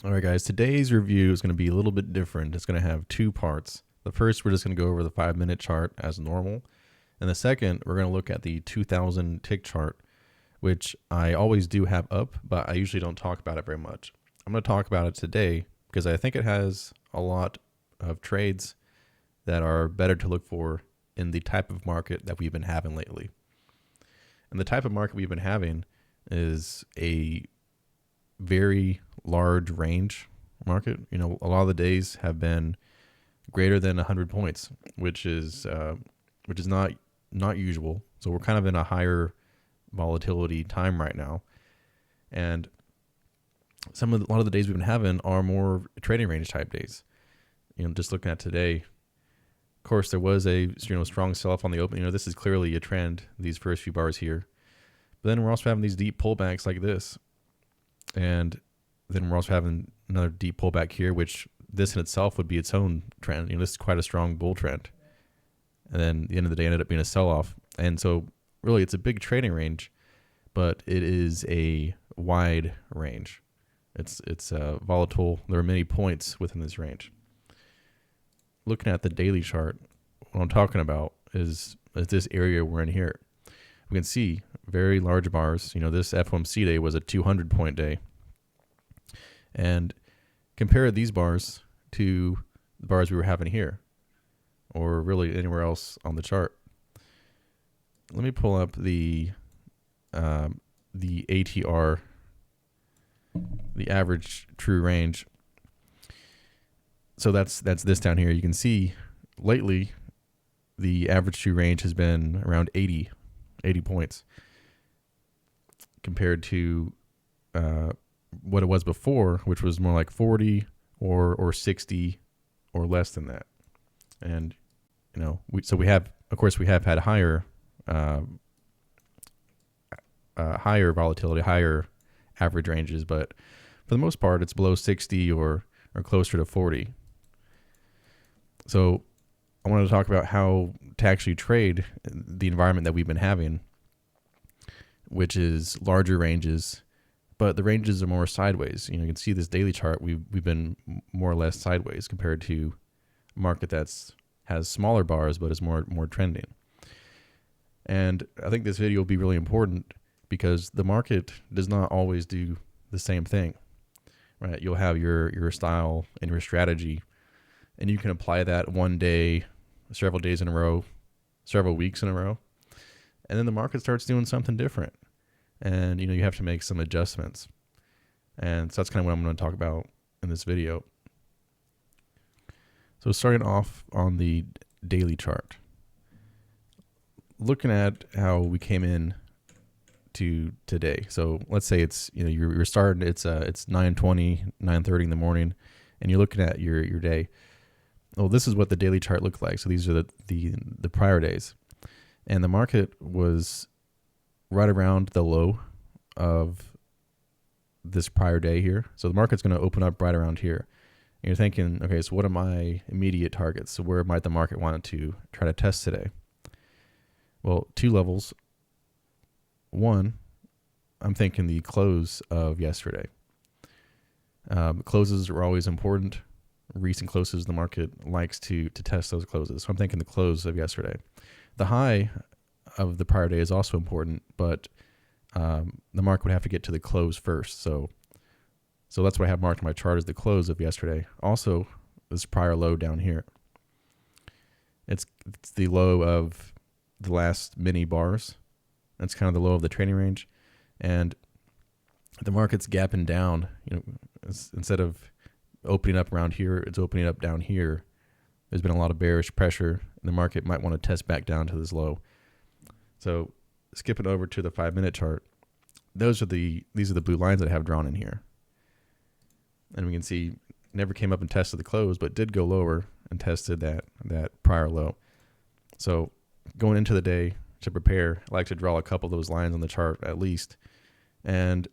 All right, guys, today's review is going to be a little bit different. It's going to have two parts. The first, we're just going to go over the 5-minute chart as normal. And the second, we're going to look at the 2000 tick chart, which I always do have up, but I usually don't talk about it very much. I'm going to talk about it today because I think it has a lot of trades that are better to look for in the type of market that we've been having lately. And the type of market we've been having is a very large range market. You know, a lot of the days have been greater than 100 points, which is not usual. So we're kind of in a higher volatility time right now, and a lot of the days we've been having are more trading range type days. You know, just looking at today, of course, there was a strong sell-off on the open. You know, this is clearly a trend, these first few bars here. But then we're also having these deep pullbacks like this. And then we're also having another deep pullback here, which this in itself would be its own trend. You know, this is quite a strong bull trend. And then at the end of the day, ended up being a sell-off. And so really it's a big trading range, but it is a wide range. It's volatile. There are many points within this range. Looking at the daily chart, what I'm talking about is this area we're in here. We can see very large bars. You know, this FOMC day was a 200-point day. And compare these bars to the bars we were having here, or really anywhere else on the chart. Let me pull up the ATR, the average true range. So that's this down here. You can see lately the average true range has been around 80 points compared to what it was before, which was more like 40 or 60 or less than that. And you know, we have had higher volatility, higher average ranges, but for the most part it's below 60 or closer to 40. So I wanted to talk about how to actually trade the environment that we've been having, which is larger ranges, but the ranges are more sideways. You know, you can see this daily chart. We've been more or less sideways compared to a market has smaller bars, but is more trending. And I think this video will be really important because the market does not always do the same thing, right? You'll have your style and your strategy, and you can apply that one day, several days in a row, several weeks in a row, and then the market starts doing something different. And, you know, you have to make some adjustments. And so that's kind of what I'm going to talk about in this video. So starting off on the daily chart, looking at how we came in to today. So let's say it's, you know, you're starting, it's 9:20, 9:30 in the morning, and you're looking at your day. Well, this is what the daily chart looked like. So these are the prior days. And the market was right around the low of this prior day here. So the market's going to open up right around here. And you're thinking, okay, so what are my immediate targets? So where might the market want to try to test today? Well, two levels. One, I'm thinking the close of yesterday. Closes are always important. Recent closes, the market likes to test those closes. So I'm thinking the close of yesterday. The high of the prior day is also important, but the market would have to get to the close first. So that's what I have marked on my chart as the close of yesterday. Also, this prior low down here. It's the low of the last mini bars. That's kind of the low of the trading range, and the market's gapping down. You know, instead of opening up around here, it's opening up down here. There's been a lot of bearish pressure, and the market might want to test back down to this low. So skipping over to the 5-minute chart, these are the blue lines that I have drawn in here. And we can see never came up and tested the close, but did go lower and tested that prior low. So going into the day to prepare, I like to draw a couple of those lines on the chart at least, and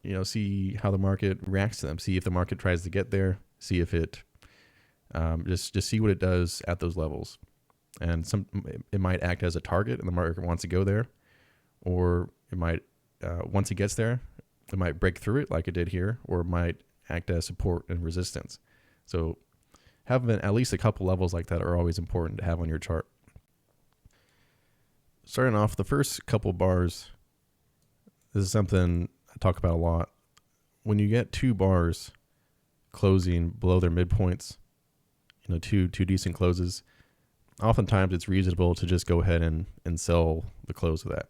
you know, see how the market reacts to them. See if the market tries to get there. See if it just see what it does at those levels. And it might act as a target, and the market wants to go there, or it might once it gets there, it might break through it like it did here, or it might act as support and resistance. So having at least a couple levels like that are always important to have on your chart. Starting off, the first couple bars, this is something I talk about a lot. When you get two bars closing below their midpoints, two decent closes, oftentimes it's reasonable to just go ahead and sell the close of that.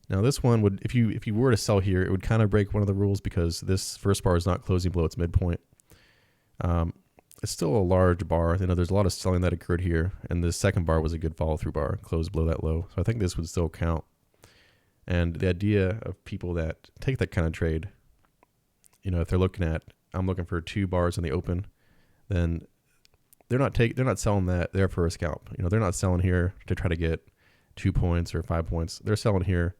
Now this one would, if you were to sell here, it would kind of break one of the rules because this first bar is not closing below its midpoint. It's still a large bar. There's a lot of selling that occurred here, and the second bar was a good follow through bar, closed below that low. So I think this would still count. And the idea of people that take that kind of trade, if they're I'm looking for 2 bars in the open, then they're not selling that there for a scalp. They're not selling here to try to get 2 points or 5 points. They're selling here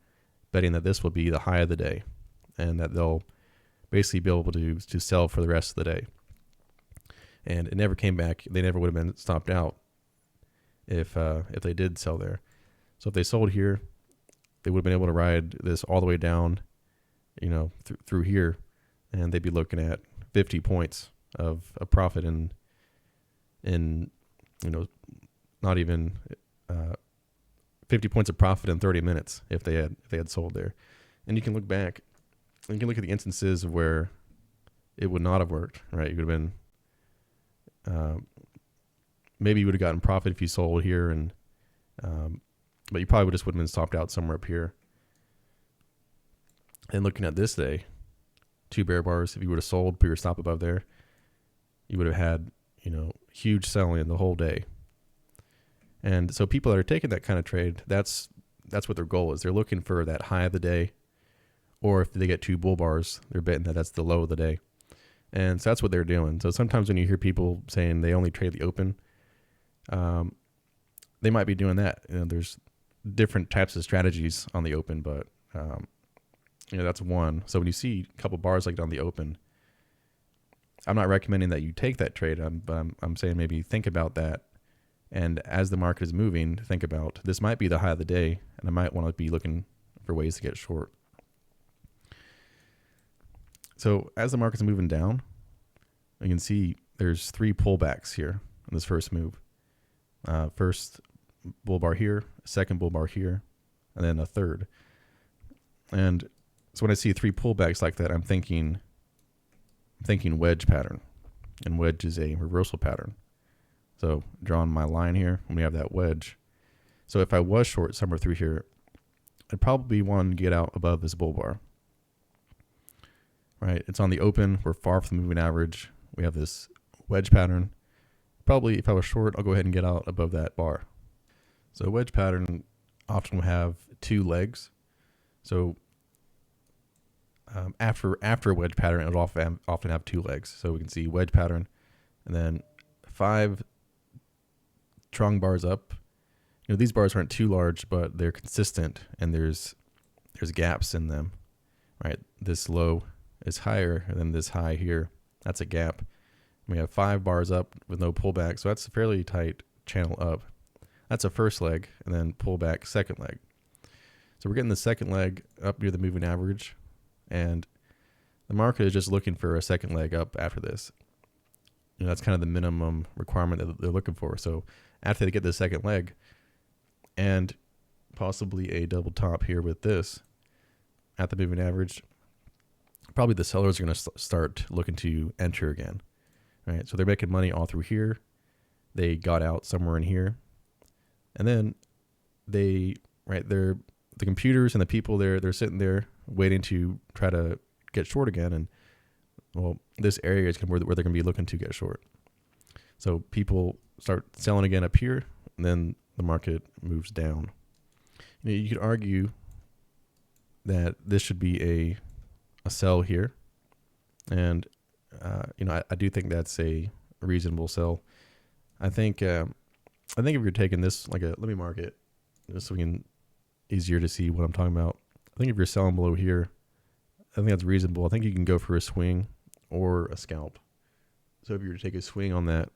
betting that this will be the high of the day and that they'll basically be able to sell for the rest of the day. And it never came back. They never would have been stopped out if they did sell there. So if they sold here, they would have been able to ride this all the way down, through here, and they'd be looking at 50 points of a profit in not even 50 points of profit in 30 minutes if they had sold there. And you can look back, and you can look at the instances of where it would not have worked, right? You would have been maybe you would have gotten profit if you sold here, and but you probably wouldn't have been stopped out somewhere up here. And looking at this day, 2 bear bars, if you would have sold, put your stop above there, you would have had, huge selling the whole day. And so people that are taking that kind of trade, that's what their goal is. They're looking for that high of the day, or if they get 2 bull bars, they're betting that that's the low of the day. And so that's what they're doing. So sometimes when you hear people saying they only trade the open, they might be doing that. There's different types of strategies on the open, but that's one. So when you see a couple bars like that on the open, I'm not recommending that you take that trade, but I'm saying maybe think about that. And as the market is moving, think about this might be the high of the day, and I might want to be looking for ways to get short. So as the market's moving down, you can see there's 3 pullbacks here in this first move. First bull bar here, second bull bar here, and then a third. And so when I see 3 pullbacks like that, I'm thinking wedge pattern, and wedge is a reversal pattern. So drawing my line here when we have that wedge. So if I was short somewhere through here, I'd probably want to get out above this bull bar. Right, it's on the open. We're far from the moving average. We have this wedge pattern. Probably if I was short, I'll go ahead and get out above that bar. So a wedge pattern often will have 2 legs. So after a wedge pattern, it'll often have 2 legs. So we can see wedge pattern, and then 5 strong bars up. These bars aren't too large, but they're consistent, and there's gaps in them. Right, this low is higher than this high here. That's a gap. We have 5 bars up with no pullback, so that's a fairly tight channel up. That's a first leg, and then pullback second leg. So we're getting the second leg up near the moving average, and the market is just looking for a second leg up after this. That's kind of the minimum requirement that they're looking for. So after they get the second leg, and possibly a double top here with this at the moving average, probably the sellers are going to start looking to enter again, right? So they're making money all through here. They got out somewhere in here, and then the computers and the people they're sitting there waiting to try to get short again, and this area is where they're going to be looking to get short. So people start selling again up here, and then the market moves down. You could argue that this should be a sell here, and I do think that's a reasonable sell. I think if you're taking this let me mark it just so we can easier to see what I'm talking about. I think if you're selling below here, I think that's reasonable. I think you can go for a swing or a scalp. So if you were to take a swing on that,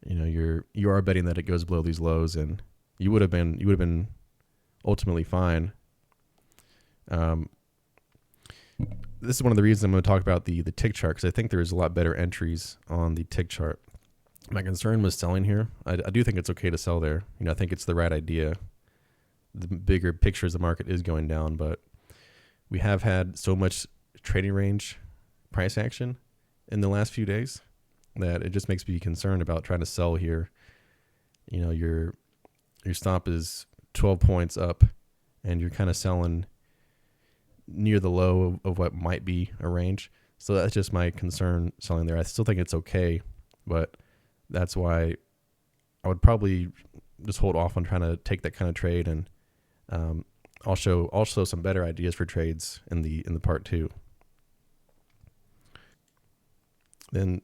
you are betting that it goes below these lows, and you would have been ultimately fine. this is one of the reasons I'm going to talk about the tick chart, because I think there's a lot better entries on the tick chart. My concern was selling here. I do think it's okay to sell there. I think it's the right idea. The bigger picture is the market is going down, but we have had so much trading range price action in the last few days that it just makes me concerned about trying to sell here. Your stop is 12 points up, and you're kind of selling near the low of what might be a range. So that's just my concern selling there. I still think it's okay, but that's why I would probably just hold off on trying to take that kind of trade, and I'll show some better ideas for trades in the part 2. Then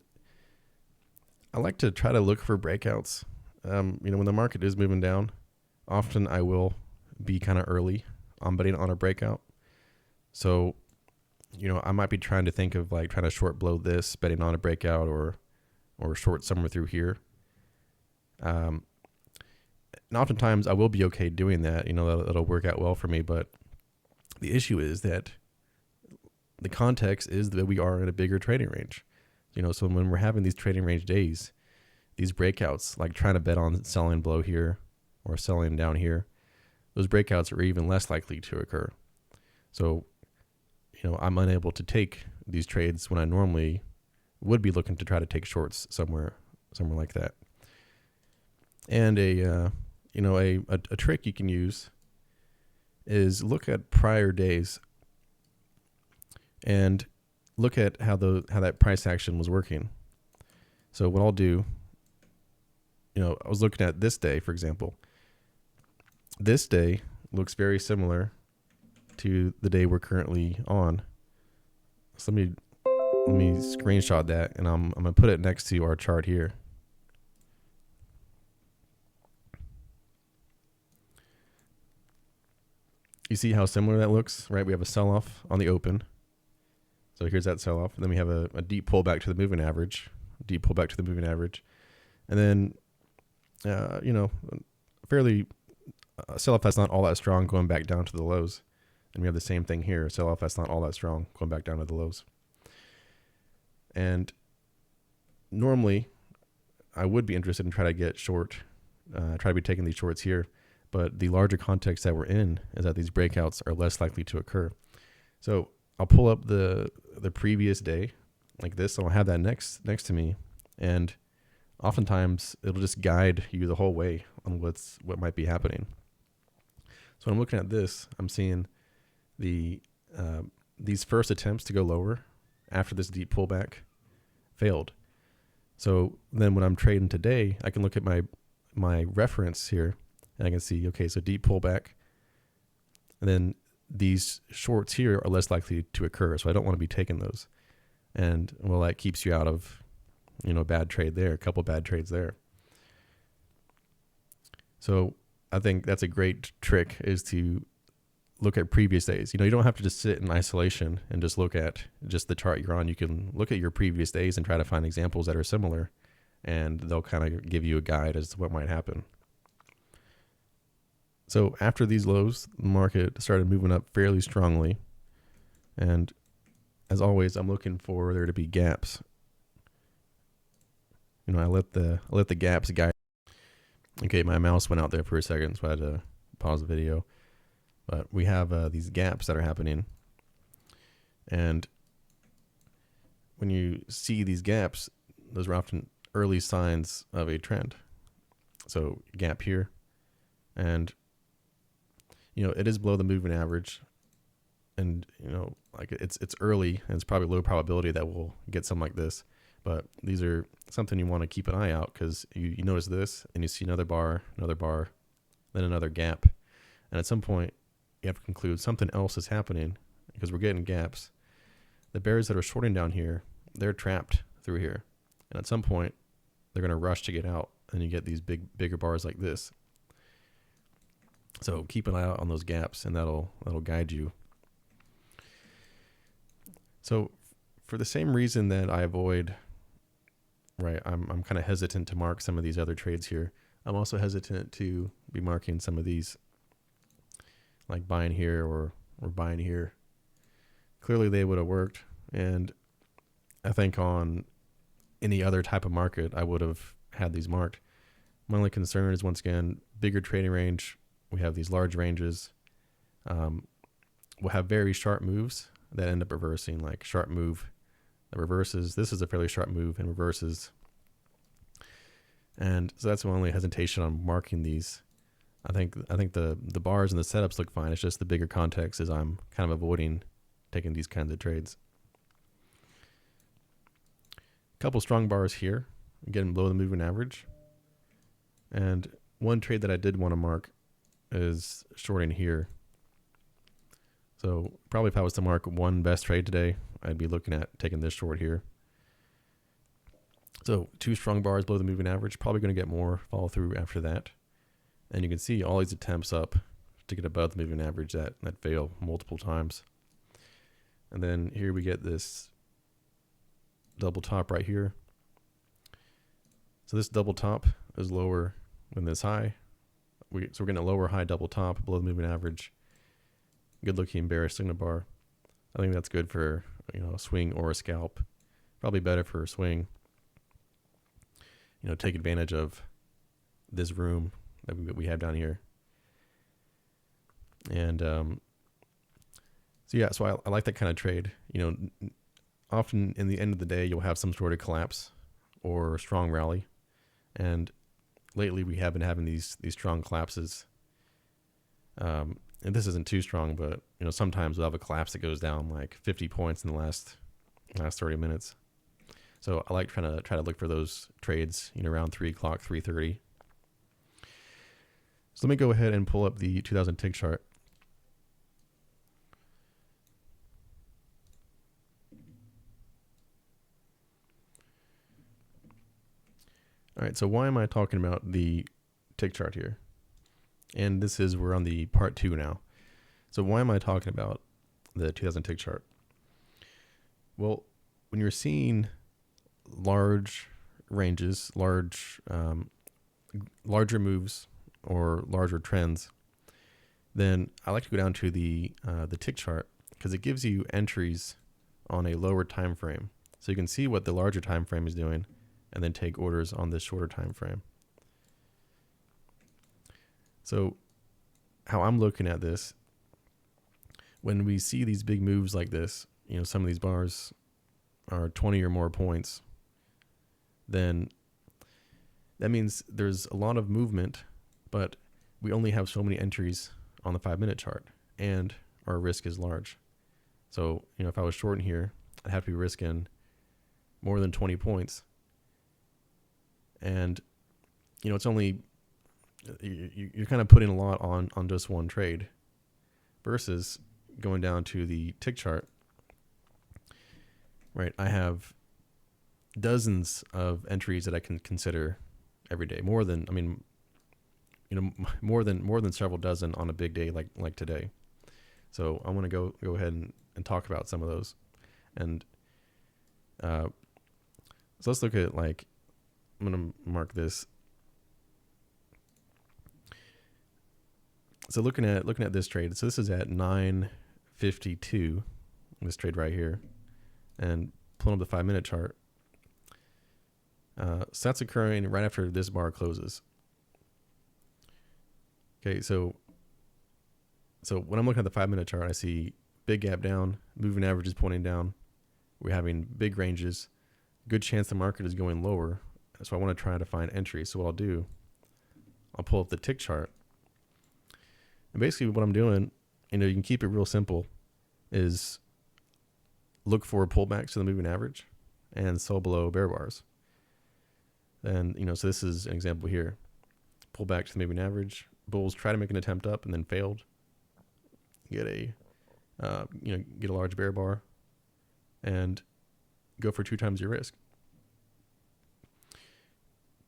I like to try to look for breakouts. When the market is moving down, often I will be kind of early on betting on a breakout. So, I might be trying to think of trying to short blow this, betting on a breakout, or short somewhere through here. And oftentimes I will be okay doing that. That'll work out well for me. But the issue is that the context is that we are in a bigger trading range. So when we're having these trading range days, these breakouts, like trying to bet on selling below here or selling down here, those breakouts are even less likely to occur. So, I'm unable to take these trades when I normally would be looking to try to take shorts somewhere like that. And a trick you can use is look at prior days and look at how that price action was working. So what I'll do, I was looking at this day, for example. This day looks very similar to the day we're currently on. So let me screenshot that, and I'm going to put it next to our chart here. You see how similar that looks, right? We have a sell-off on the open. So here's that sell-off. And then we have a deep pullback to the moving average. And then, fairly sell-off that's not all that strong going back down to the lows. And we have the same thing here. Sell-off that's not all that strong going back down to the lows. And normally, I would be interested in trying to get short, try to be taking these shorts here. But the larger context that we're in is that these breakouts are less likely to occur. So I'll pull up the previous day like this, and I'll have that next to me. And oftentimes, it'll just guide you the whole way on what might be happening. So when I'm looking at this, I'm seeing these first attempts to go lower after this deep pullback failed. So then when I'm trading today, I can look at my reference here, and I can see, okay, so deep pullback, and then these shorts here are less likely to occur. So I don't want to be taking those. And well, that keeps you out of, bad trade there, a couple bad trades there. So I think that's a great trick, is to look at previous days. You don't have to just sit in isolation and just look at just the chart you're on. You can look at your previous days and try to find examples that are similar, and they'll kind of give you a guide as to what might happen. So after these lows, the market started moving up fairly strongly. And as always, I'm looking for there to be gaps. I let the gaps guide. Okay, my mouse went out there for a second, so I had to pause the video. But we have these gaps that are happening. And when you see these gaps, those are often early signs of a trend. So gap here, and it is below the moving average, and it's early, and it's probably low probability that we'll get something like this. But these are something you want to keep an eye out, because you notice this, and you see another bar, then another gap, and at some point you have to conclude something else is happening, because we're getting gaps. The bears that are shorting down here, they're trapped through here, and at some point they're going to rush to get out, and you get these bigger bars like this. So keep an eye out on those gaps, and that'll guide you. So for the same reason that I avoid, I'm kind of hesitant to mark some of these other trades here, I'm also hesitant to be marking some of these, like buying here or buying here. clearly they would have worked. And I think on any other type of market, I would have had these marked. My only concern is, once again, bigger trading range. We have these large ranges. We'll have very sharp moves that end up reversing, like sharp move that reverses. This is a fairly sharp move and reverses. And so that's my only hesitation on marking these. I think the bars and the setups look fine. It's just the bigger context is I'm kind of avoiding taking these kinds of trades. A couple strong bars here, getting below the moving average. And one trade that I did want to mark is shorting here. So probably if I was to mark one best trade today, I'd be looking at taking this short here. So 2 strong bars below the moving average, probably going to get more follow through after that. And you can see all these attempts up to get above the moving average that fail multiple times. And then here we get this double top right here. So this double top is lower than this high. So we're getting a lower high double top below the moving average. Good looking bearish signal bar. I think that's good for, a swing or a scalp. Probably better for a swing. Take advantage of this room that we have down here. And so I like that kind of trade. Often in the end of the day, you'll have some sort of collapse or strong rally. And lately we have been having these strong collapses. And this isn't too strong, but sometimes we'll have a collapse that goes down like 50 points in the last 30 minutes. So I like try to look for those trades, around 3 o'clock, 3:30. So let me go ahead and pull up the 2000 tick chart. All right, so why am I talking about the tick chart here? And we're on the part 2 now. So why am I talking about the 2000 tick chart? Well, when you're seeing large ranges, larger moves or larger trends, then I like to go down to the tick chart because it gives you entries on a lower time frame. So you can see what the larger time frame is doing and then take orders on this shorter time frame. So how I'm looking at this, when we see these big moves like this, some of these bars are 20 or more points, then that means there's a lot of movement, but we only have so many entries on the 5-minute chart and our risk is large. So, if I was shorting here, I'd have to be risking more than 20 points. And, it's only, you're kind of putting a lot on just one trade versus going down to the tick chart, right? I have dozens of entries that I can consider every day, more than several dozen on a big day like today. So I want to go ahead and talk about some of those. And so let's look at, I'm going to mark this. So looking at this trade, so this is at 9:52, this trade right here, and pulling up the 5-minute chart. So that's occurring right after this bar closes. Okay, so when I'm looking at the 5-minute chart, I see big gap down, moving average is pointing down. We're having big ranges. Good chance the market is going lower. So I want to try to find entries. So what I'll do, I'll pull up the tick chart. And basically what I'm doing, you can keep it real simple, is look for pullbacks to the moving average and sell below bear bars. And, so this is an example here. Pull back to the moving average. Bulls try to make an attempt up and then failed. Get a large bear bar and go for 2 times your risk.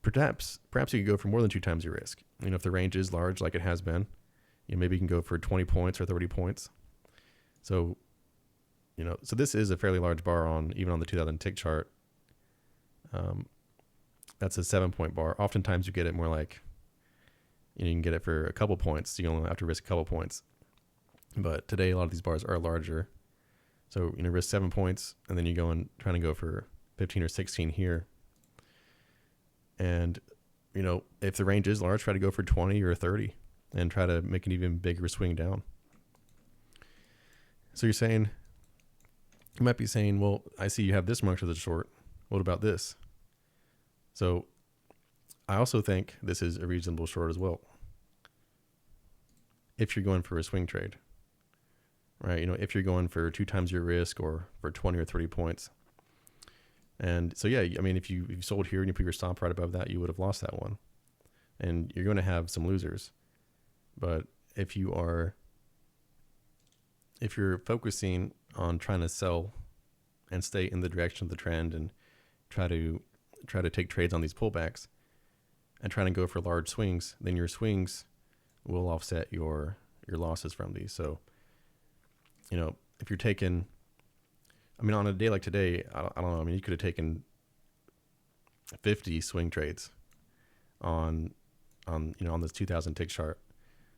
Perhaps you could go for more than 2 times your risk. If the range is large like it has been, maybe you can go for 20 points or 30 points. So, so this is a fairly large bar even on the 2000 tick chart. That's a 7-point bar. Oftentimes you get it more like, you can get it for a couple points. So you only have to risk a couple points. But today a lot of these bars are larger. So, risk 7 points, and then you go and trying to go for 15 or 16 here. And, if the range is large, try to go for 20 or 30 and try to make an even bigger swing down. So you might be saying, well, I see you have this marked as a short. What about this? So I also think this is a reasonable short as well, if you're going for a swing trade, right? If you're going for 2 times your risk or for 20 or 30 points. And so, yeah, if you sold here and you put your stop right above that, you would have lost that one. And you're going to have some losers. But if you're focusing on trying to sell and stay in the direction of the trend and try to take trades on these pullbacks and trying to go for large swings, then your swings will offset your losses from these. So, if you're taking, on a day like today, I don't know, you could have taken 50 swing trades on this 2000 tick chart.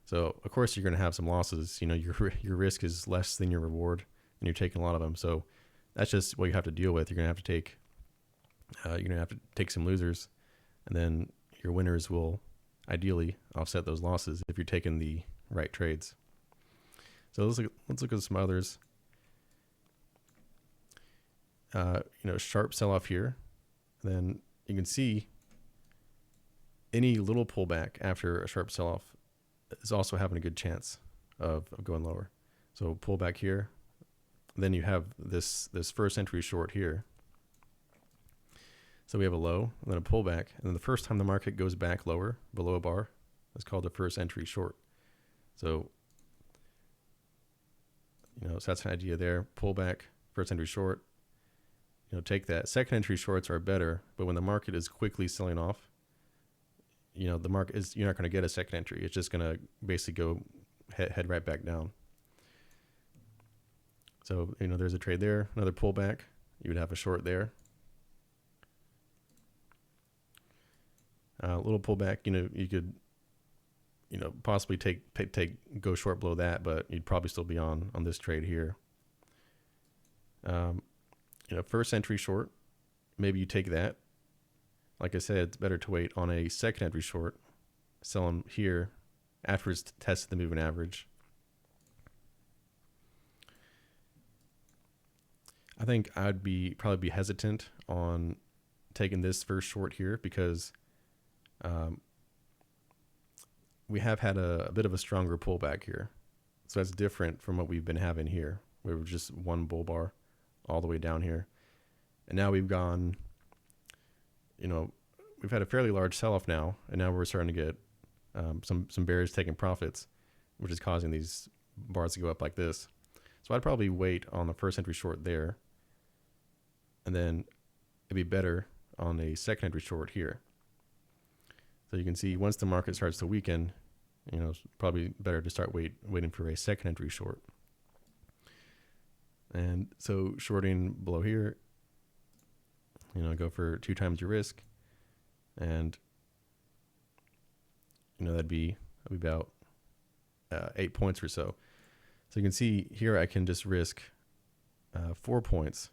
So of course you're going to have some losses. Your risk is less than your reward, and you're taking a lot of them. So that's just what you have to deal with. You're going to have to take some losers, and then your winners will ideally offset those losses if you're taking the right trades. So let's look at some others. Sharp sell-off here. Then you can see any little pullback after a sharp sell-off is also having a good chance of going lower. So pullback here. Then you have this first entry short here. So we have a low and then a pullback. And then the first time the market goes back lower below a bar, that's called the first entry short. So, so that's an idea there. Pullback, first entry short. Take that. Second entry shorts are better, but when the market is quickly selling off, the market is, you're not going to get a second entry. It's just going to basically go head right back down. So, there's a trade there, another pullback. You would have a short there. A little pullback, you could, possibly go short below that, but you'd probably still be on this trade here. First entry short, maybe you take that. Like I said, it's better to wait on a second entry short, sell them here after it's tested the moving average. I think I'd probably be hesitant on taking this first short here because we have had a bit of a stronger pullback here. So that's different from what we've been having here. We were just one bull bar all the way down here. And now we've gone, we've had a fairly large sell-off now, and now we're starting to get some bears taking profits, which is causing these bars to go up like this. So I'd probably wait on the first entry short there, and then it'd be better on a second entry short here. So you can see once the market starts to weaken, it's probably better to start waiting for a second entry short. And so shorting below here, go for 2 times your risk, and that'd be about 8 points or so. So you can see here I can just risk 4 points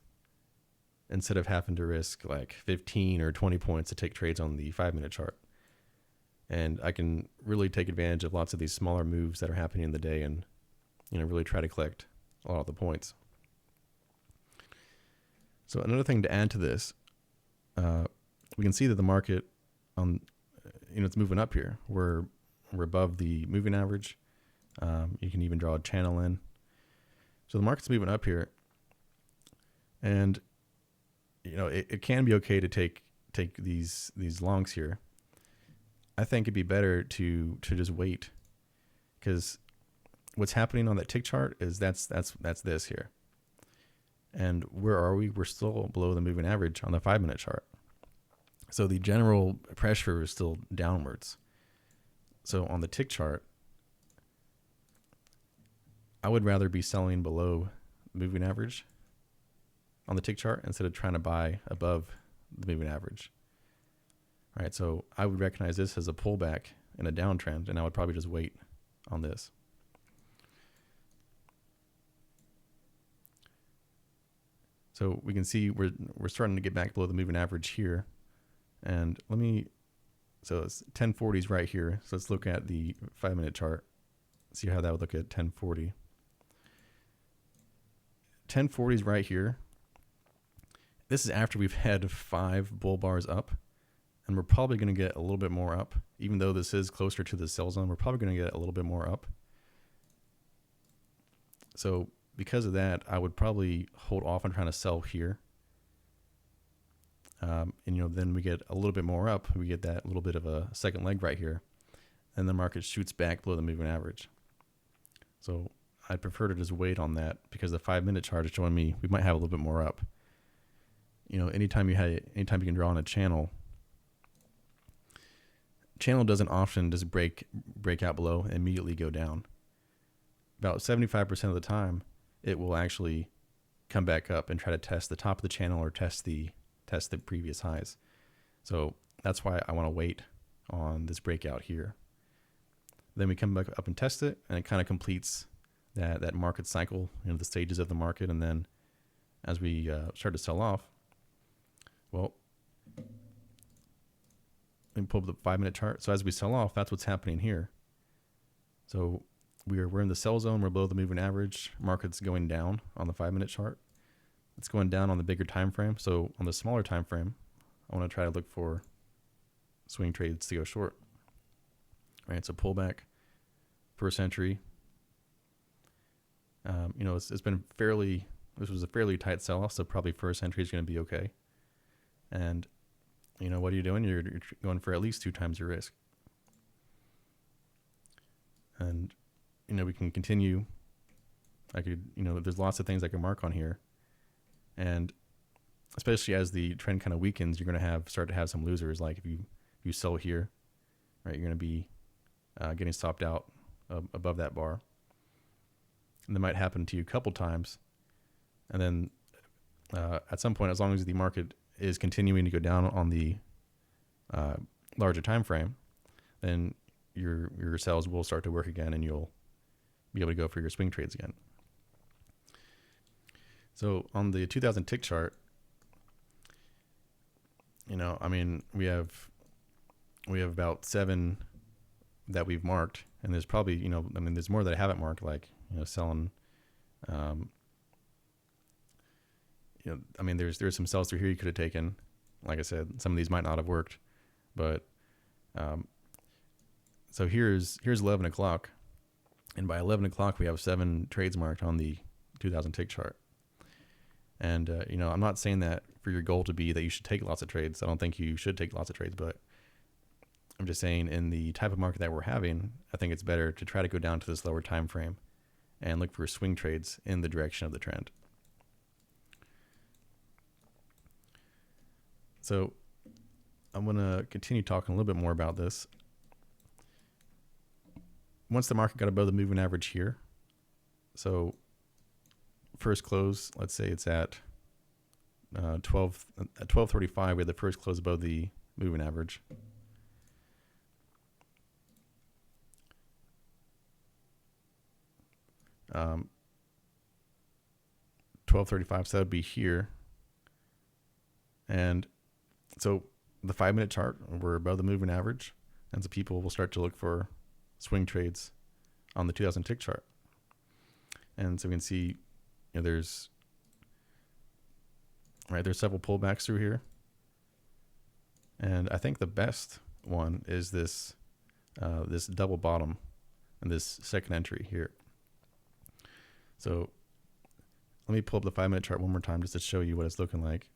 instead of having to risk like 15 or 20 points to take trades on the 5-minute chart. And I can really take advantage of lots of these smaller moves that are happening in the day and really try to collect a lot of the points. So another thing to add to this, we can see that the market it's moving up here. We're above the moving average. You can even draw a channel in. So the market's moving up here, and it can be okay to take these longs here. I think it'd be better to just wait, because what's happening on that tick chart is that's this here. And where are we? We're still below the moving average on the 5-minute chart. So the general pressure is still downwards. So on the tick chart, I would rather be selling below the moving average on the tick chart instead of trying to buy above the moving average. All right, so I would recognize this as a pullback and a downtrend, and I would probably just wait on this. So we can see we're starting to get back below the moving average here. And so it's 1040s right here. So let's look at the 5-minute chart. See how that would look at 1040. 1040s right here. This is after we've had 5 bull bars up. And we're probably going to get a little bit more up. Even though this is closer to the sell zone, we're probably going to get a little bit more up. So because of that, I would probably hold off on trying to sell here. And then we get a little bit more up. We get that little bit of a second leg right here, and the market shoots back below the moving average. So I'd prefer to just wait on that because the 5-minute chart is showing me we might have a little bit more up. Anytime you can draw on a channel doesn't often just break out below and immediately go down. About 75% of the time, it will actually come back up and try to test the top of the channel or test the previous highs. So that's why I want to wait on this breakout here. Then we come back up and test it, and it kind of completes that market cycle, the stages of the market. And then as we start to sell off, well, let me pull up the 5-minute chart. So as we sell off, that's what's happening here. So we're in the sell zone. We're below the moving average. Market's going down on the 5-minute chart. It's going down on the bigger time frame. So on the smaller time frame, I want to try to look for swing trades to go short. All right, so pullback, first entry. It's been this was a fairly tight sell-off, so probably first entry is going to be okay. And what are you doing? You're going for at least 2 times your risk. And we can continue. There's lots of things I can mark on here. And especially as the trend kind of weakens, you're going to start to have some losers. Like if you sell here, right, you're going to be getting stopped out above that bar. And that might happen to you a couple times. And then at some point, as long as the market is continuing to go down on the larger time frame, then your sells will start to work again, and you'll be able to go for your swing trades again. So on the 2000 tick chart, we have about 7 that we've marked, and there's probably there's more that I haven't marked, like selling. There's some sells through here you could have taken. Like I said, some of these might not have worked, but so here's 11 o'clock, and by 11 o'clock we have 7 trades marked on the 2000 tick chart. And I'm not saying that for your goal to be that you should take lots of trades. I don't think you should take lots of trades, but I'm just saying in the type of market that we're having, I think it's better to try to go down to this lower time frame and look for swing trades in the direction of the trend. So I'm going to continue talking a little bit more about this. Once the market got above the moving average here, so first close, let's say it's at 12:35, we had the first close above the moving average. Um, 12:35, so that would be here. And so the 5-minute chart, we're above the moving average, and so people will start to look for swing trades on the 2000 tick chart. And so we can see there's several pullbacks through here, and I think the best one is this this double bottom and this second entry here. So let me pull up the 5-minute chart one more time just to show you what it's looking like.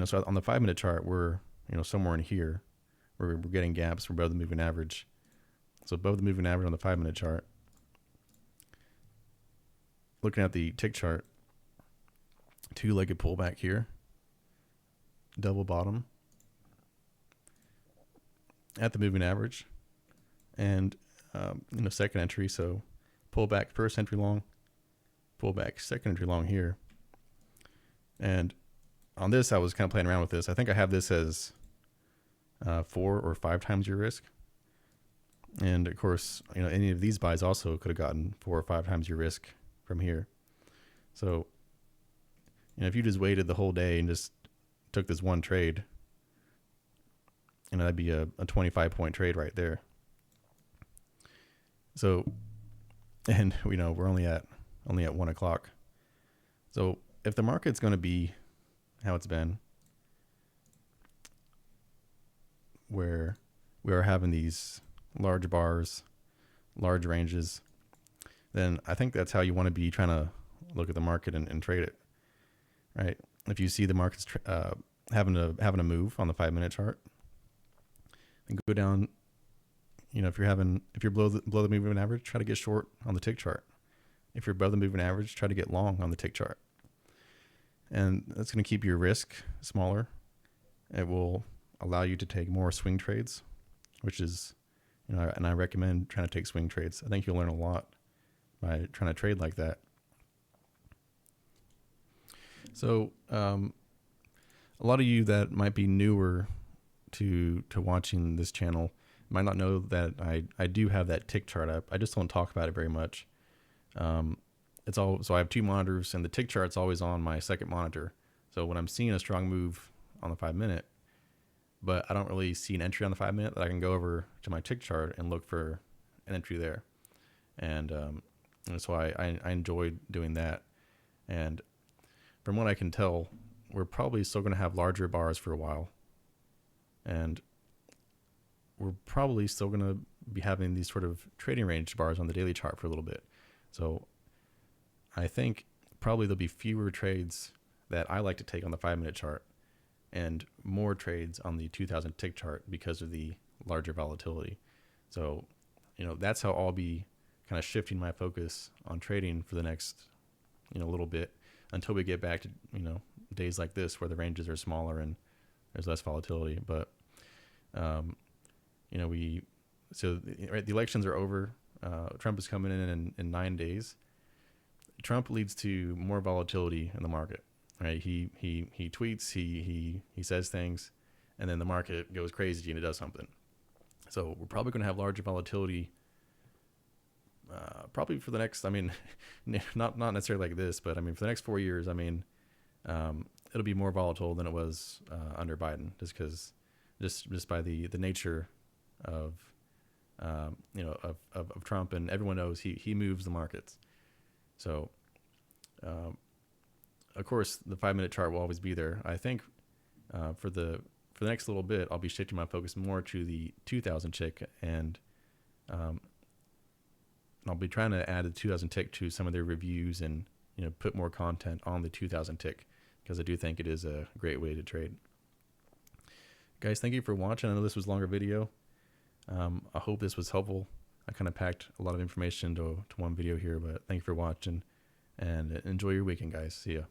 So on the 5-minute chart, we're somewhere in here where we're getting gaps. We're above the moving average. So above the moving average on the 5-minute chart. Looking at the tick chart, 2-legged pullback here, double bottom at the moving average, and second entry. So pullback first entry long, pullback second entry long here. And on this, I was kind of playing around with this. I think I have this as 4 or 5 times your risk. And of course, any of these buys also could have gotten 4 or 5 times your risk from here. So, if you just waited the whole day and just took this one trade, that'd be a 25-point trade right there. So, and we're only at 1 o'clock. So if the market's going to be how it's been, where we are having these large bars, large ranges, then I think that's how you want to be trying to look at the market and trade it, right? If you see the market's having a move on the 5-minute chart, and go down. If you're below the moving average, try to get short on the tick chart. If you're above the moving average, try to get long on the tick chart. And that's going to keep your risk smaller. It will allow you to take more swing trades, which is, and I recommend trying to take swing trades. I think you'll learn a lot by trying to trade like that. So, a lot of you that might be newer to watching this channel might not know that I do have that tick chart up. I just don't talk about it very much. So I have 2 monitors, and the tick chart's always on my second monitor. So when I'm seeing a strong move on the 5-minute, but I don't really see an entry on the 5-minute, that I can go over to my tick chart and look for an entry there. And that's why I enjoy doing that. And from what I can tell, we're probably still going to have larger bars for a while. And we're probably still going to be having these sort of trading range bars on the daily chart for a little bit. So I think probably there'll be fewer trades that I like to take on the 5-minute chart and more trades on the 2000 tick chart because of the larger volatility. So, that's how I'll be kind of shifting my focus on trading for the next, little bit until we get back to, days like this where the ranges are smaller and there's less volatility. But, the elections are over. Trump is coming in 9 days. Trump leads to more volatility in the market, right? He tweets, he says things, and then the market goes crazy and it does something. So we're probably going to have larger volatility, probably for the next, not necessarily like this, but for the next 4 years, it'll be more volatile than it was under Biden, just because, just by the nature of Trump, and everyone knows he moves the markets. So, of course, the 5-minute chart will always be there. I think for the next little bit, I'll be shifting my focus more to the 2000 tick, and I'll be trying to add the 2000 tick to some of their reviews and put more content on the 2000 tick, because I do think it is a great way to trade. Guys, thank you for watching. I know this was a longer video. I hope this was helpful. I kind of packed a lot of information to one video here, but thank you for watching, and enjoy your weekend, guys. See ya.